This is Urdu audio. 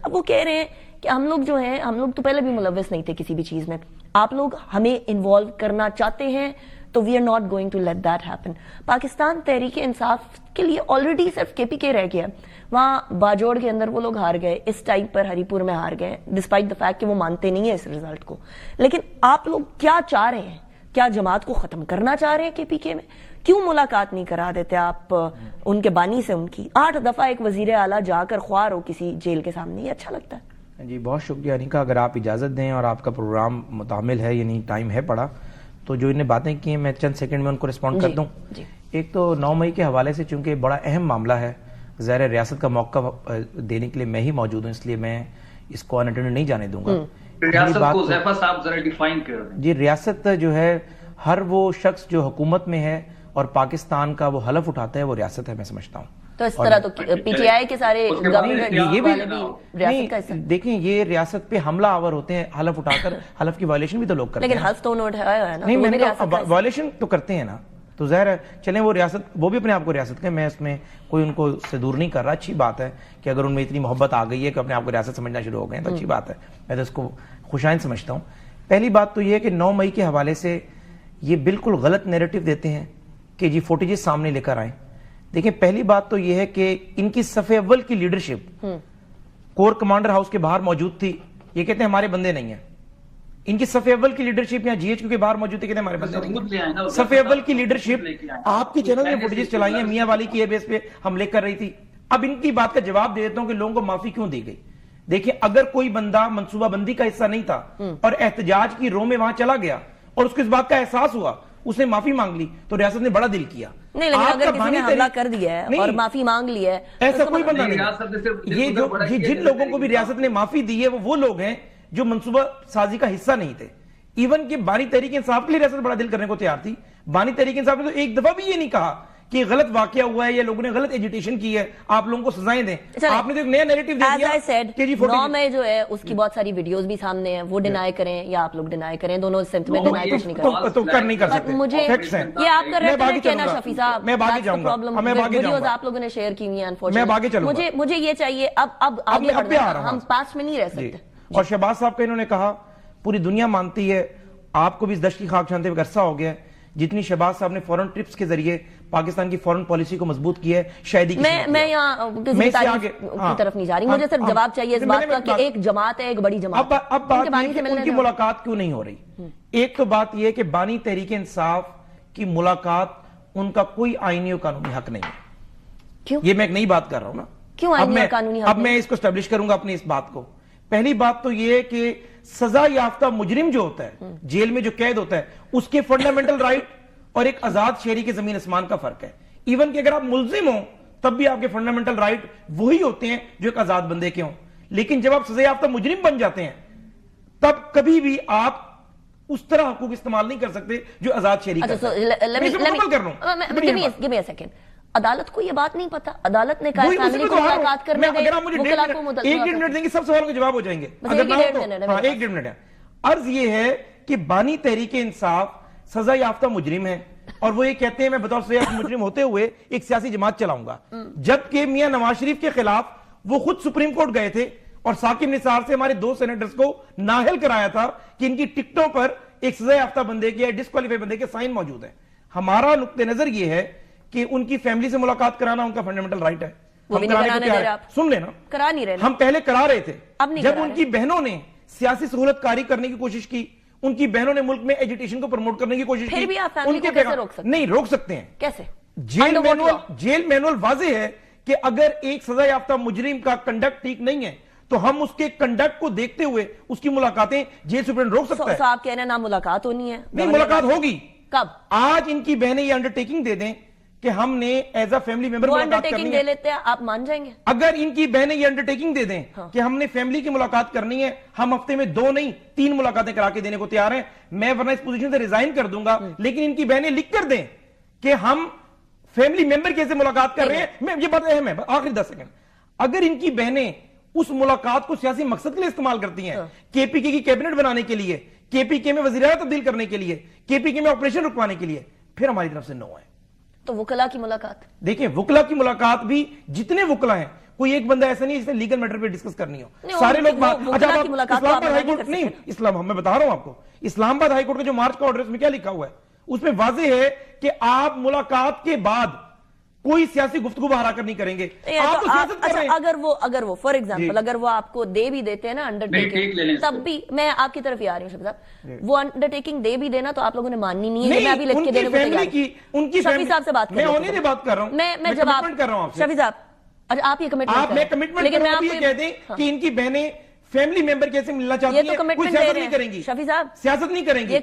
اب وہ کہہ رہے ہیں کہ ہم لوگ جو ہیں ہم لوگ تو پہلے بھی ملوث نہیں تھے کسی بھی چیز میں, آپ لوگ ہمیں انوالو کرنا چاہتے ہیں تو we are not going to let that happen. Pakistan Tehreek Insaf کے لیے آلریڈی صرف کے پی کے رہ گیا, وہاں باجوڑ کے اندر وہ لوگ ہار گئے, اس ٹائم پر ہری پور میں ہار گئے ڈسپائٹ دا فیکٹ کہ وہ مانتے نہیں ہیں اس رزلٹ کو. لیکن آپ لوگ کیا چاہ رہے ہیں؟ کیا جماعت کو ختم کرنا چاہ رہے ہیں کے پی کے میں؟ کیوں ملاقات نہیں کرا دیتے آپ ان کے بانی سے؟ ان کی 8 دفعہ ایک وزیر اعلیٰ جا کر خوار ہو کسی جیل کے سامنے, یہ اچھا لگتا ہے؟ جی بہت شکریہ انیکا, اگر آپ اجازت دیں اور آپ کا پروگرام متعامل ہے یعنی ٹائم ہے پڑا, تو جو انہیں باتیں کی ہیں میں چند سیکنڈ میں ان کو رسپونڈ کر دوں. ایک تو 9 مئی کے حوالے سے چونکہ بڑا اہم معاملہ ہے, ظاہر ریاست کا موقع دینے کے لیے میں ہی موجود ہوں, اس لیے میں اس کو اناٹینڈ نہیں جانے دوں گا. ریاست کو زیفا صاحب ذرا ڈیفائن کر دیں. جی ریاست جو ہے ہر وہ شخص جو حکومت میں ہے اور پاکستان کا وہ حلف اٹھاتا ہے وہ ریاست ہے, میں سمجھتا ہوں. تو اس طرح تو پی ٹی آئی کے سارے گورنمنٹ یہ بھی ریاست کا حصہ دیکھیں, یہ ریاست پہ حملہ آور ہوتے ہیں حلف اٹھا کر, حلف کی وائلیشن بھی تو لوگ کرتے ہیں. لیکن حلف تو نوٹ ہے نا, نہیں میں نے کہا وائلیشن تو کرتے ہیں نا, تو ظاہر ہے چلیں وہ ریاست, وہ بھی اپنے آپ کو ریاست کے, میں اس میں کوئی ان کو سے دور نہیں کر رہا. اچھی بات ہے کہ اگر ان میں اتنی محبت آ گئی ہے کہ اپنے آپ کو ریاست سمجھنا شروع ہو گئے ہیں تو اچھی بات ہے, میں تو اس کو خوشائند سمجھتا ہوں. پہلی بات تو یہ ہے کہ 9 مئی کے حوالے سے یہ بالکل غلط نیریٹو دیتے ہیں کہ جی فوٹیجز سامنے لے کر آئیں. دیکھیں پہلی بات تو یہ ہے کہ ان کی صف اول کی لیڈرشپ کور کمانڈر ہاؤس کے باہر موجود تھی, یہ کہتے ہیں ہمارے بندے نہیں ہیں. ان کی صف اول کی لیڈرشپ یہاں جی ایچ کیو کے باہر موجود تھی, کہتے ہیں ہمارے بندے نہیں ہیں. صف اول کی لیڈرشپ آپ کے چینل میں فوٹیجز چلائی ہیں میاں والی کی بیس پہ حملے کر رہی تھی. اب ان کی بات کا جواب دے دیتا ہوں کہ لوگوں کو معافی کیوں دی گئی. دیکھیں اگر کوئی بندہ منصوبہ بندی کا حصہ نہیں تھا اور احتجاج کی رو میں وہاں چلا گیا اور اس کو اس بات کا احساس ہوا, اس نے معافی مانگ لی, تو ریاست نے بڑا دل کیا. نہیں لیکن اگر کسی نے حملہ کر دیا ہے اور معافی مانگ لی ہے, ایسا کوئی بندہ نہیں. یہ جو جن لوگوں کو بھی ریاست نے معافی دی ہے وہ لوگ ہیں جو منصوبہ سازی کا حصہ نہیں تھے. ایون کہ بانی تحریک انصاف کے لیے ریاست بڑا دل کرنے کو تیار تھی. بانی تحریک انصاف نے تو ایک دفعہ بھی یہ نہیں کہا کہ غلط واقعہ ہوا ہے یا لوگوں نے غلط ایجیٹیشن کی ہے, آپ لوگوں کو سزائیں دیں. آپ نے تو ایک نیا نیریٹو دے دیا کہ جی 9 مئی جو ہے اس کی بہت ساری ویڈیوز بھی سامنے ہیں, وہ ڈینائی کریں یا آپ لوگ ڈینائی کریں, دونوں سمت میں ڈینائی کچھ نہیں کریں تو کر نہیں کر سکتے. مجھے یہ آپ کر رہے ہیں کہنا شفیع صاحب, میں باقی جاؤں گا, ویڈیوز آپ لوگوں نے شیئر کی ہوئی ہیں انفارچونیٹلی. مجھے یہ چاہیے اب آگے بڑھنا, ہم پاسٹ میں نہیں رہ سکتے. اور شہباز صاحب کا انہوں نے کہا پوری دنیا مانتی ہے, آپ کو بھی اس دشت کی خاک چھانتے ہوئے عرصہ ہو گیا ہے, جتنی شہباز صاحب نے فورن ٹرپس کے ذریعے پاکستان کی فورن پالیسی کو مضبوط کیا ہے, شاہدی کی میں یہاں کسی تعریف کی طرف نہیں جا رہی, مجھے صرف جواب چاہیے اس بات کا کہ ایک جماعت ہے, ایک بڑی جماعت. اب بات یہ کہ ان کی ملاقات کیوں نہیں ہو رہی. ایک تو بات یہ کہ بانی تحریک انصاف کی ملاقات ان کا کوئی آئینی و قانونی حق نہیں ہے. یہ میں ایک نئی بات کر رہا ہوں نا, کیوں آئینی و قانونی حق؟ اب میں اس کو اسٹیبلش کروں گا اپنی اس بات کو. پہلی بات تو یہ کہ سزا یافتہ مجرم جو ہوتا ہے, جیل میں جو قید ہوتا ہے, اس کے فنڈامنٹل رائٹ اور ایک آزاد شہری کے زمین اسمان کا فرق ہے. ایون کہ اگر آپ ملزم ہوں تب بھی آپ کے فنڈامنٹل رائٹ وہی ہوتے ہیں جو ایک آزاد بندے کے ہوں. لیکن جب آپ سزا یافتہ مجرم بن جاتے ہیں تب کبھی بھی آپ اس طرح حقوق استعمال نہیں کر سکتے جو آزاد شہری کرتا ہے. عدالت کو یہ بات نہیں پتا, عدالت نے کہا فیملی کو ملاقات کرنے دیں, وکلا کو ملاقات ایک ڈیڑھ منٹ دیں گے, سب سوالوں کے جواب ہو جائیں گے. ایک ڈیڑھ منٹ ہے. عرض یہ ہے کہ بانی تحریک انصاف سزا یافتہ مجرم ہے اور وہ یہ کہتے ہیں میں بطور سزا یافتہ مجرم ہوتے ہوئے ایک سیاسی جماعت چلاؤں گا, جبکہ میاں نواز شریف کے خلاف وہ خود سپریم کورٹ گئے تھے اور ثاقب نثار سے ہمارے 2 سینیٹرز کو نااہل کرایا تھا کہ ان کی ٹکٹوں پر ایک سزا یافتہ بندے کے یا ڈسکوالیفائی بندے کے سائن موجود ہیں. ہمارا نقطہ نظر یہ ہے کہ ان کی فیملی سے ملاقات کرانا ان کا فنڈامنٹل رائٹ ہے. سن لینا, کرا نہیں رہے, ہم پہلے کرا رہے تھے جب ان کی بہنوں نے سیاسی سہولت کاری کرنے کی کوشش کی, ان کی بہنوں نے ملک میں ایجوٹیشن کو پروموٹ کرنے کی کوشش کی. پھر بھی آپ فیملی کو کیسے روک سکتے ہیں؟ نہیں روک سکتے ہیں. کیسے؟ جیل مینول واضح ہے کہ اگر ایک سزا یافتہ مجرم کا کنڈکٹ ٹھیک نہیں ہے تو ہم اس کے کنڈکٹ کو دیکھتے ہوئے اس کی ملاقاتیں جیل سپرنٹ روک سکتا ہے. آپ کہہ رہے ہیں نا ملاقات ہونی ہے؟ نہیں, ملاقات ہوگی. کب؟ آج ان کی بہنیں یہ انڈرٹیکنگ دے دیں کہ ہم نے ایز اے فیملی ممبر ملاقات کرنی ہے. دے لیتے ہیں, آپ مان جائیں گے؟ اگر ان کی بہنیں یہ انڈرٹیکنگ دے دیں کہ ہم نے فیملی کی ملاقات کرنی ہے, ہم ہفتے میں 2 نہیں 3 ملاقاتیں کرا کے دینے کو تیار ہیں. میں ورنہ اس پوزیشن سے ریزائن کر دوں گا, لیکن ان کی بہنیں لکھ کر دیں کہ ہم فیملی ممبر کیسے ملاقات کر رہے ہیں. یہ بات اہم ہے, آخری 10 سیکنڈ. اگر ان کی بہنیں اس ملاقات کو سیاسی مقصد کے لیے استعمال کرتی ہیں, کے پی کے کی کیبنٹ بنانے کے لیے, کے پی کے میں وزیر اعلیٰ تبدیل کرنے کے لیے, کے پی کے میں آپریشن رکوانے کے لیے, پھر ہماری طرف سے نو ہے. تو وکلا کی ملاقات دیکھیں, وکلا کی ملاقات بھی جتنے وکلا ہیں کوئی ایک بندہ ایسا نہیں جس نے لیگل میٹر پہ ڈسکس کرنی ہو, نہیں, سارے لوگ وہ اچھا کی ملاقات تو آپ اسلام آباد ہائی نہیں کورٹ کر نہیں, سکتے. اسلام میں بتا رہا ہوں آپ کو, اسلام آباد ہائی کورٹ کا جو مارچ کا آرڈر اس میں کیا لکھا ہوا ہے, اس میں واضح ہے کہ آپ ملاقات کے بعد کوئی سیاسی گفتگو باہر آ کر نہیں کریں گے. آپ تو سیاست کر رہے ہیں. اگر وہ فار ایگزامپل اگر وہ آپ کو دے بھی دیتے ہیں نا انڈر ٹیکنگ, تب بھی میں آپ کی طرف ہی آ رہی ہوں شفیع صاحب, وہ انڈر ٹیکنگ دے بھی دینا تو آپ لوگوں نے ماننی نہیں ہے. میں ابھی لکھ کے دینے کو تیار ہوں. ان کی شفیع صاحب سے بات کر رہا ہوں, میں جواب کر رہا ہوں آپ سے. شفیع صاحب اچھا آپ یہ کمٹمنٹ لیکن میں آپ یہ کہہ دیں کہ ان کی بہنیں فیملی ممبر کیسے ملنا چاہتی ہیں, کوئی سیاست نہیں کریں گی, شفیع صاحب سیاست نہیں کریں گی.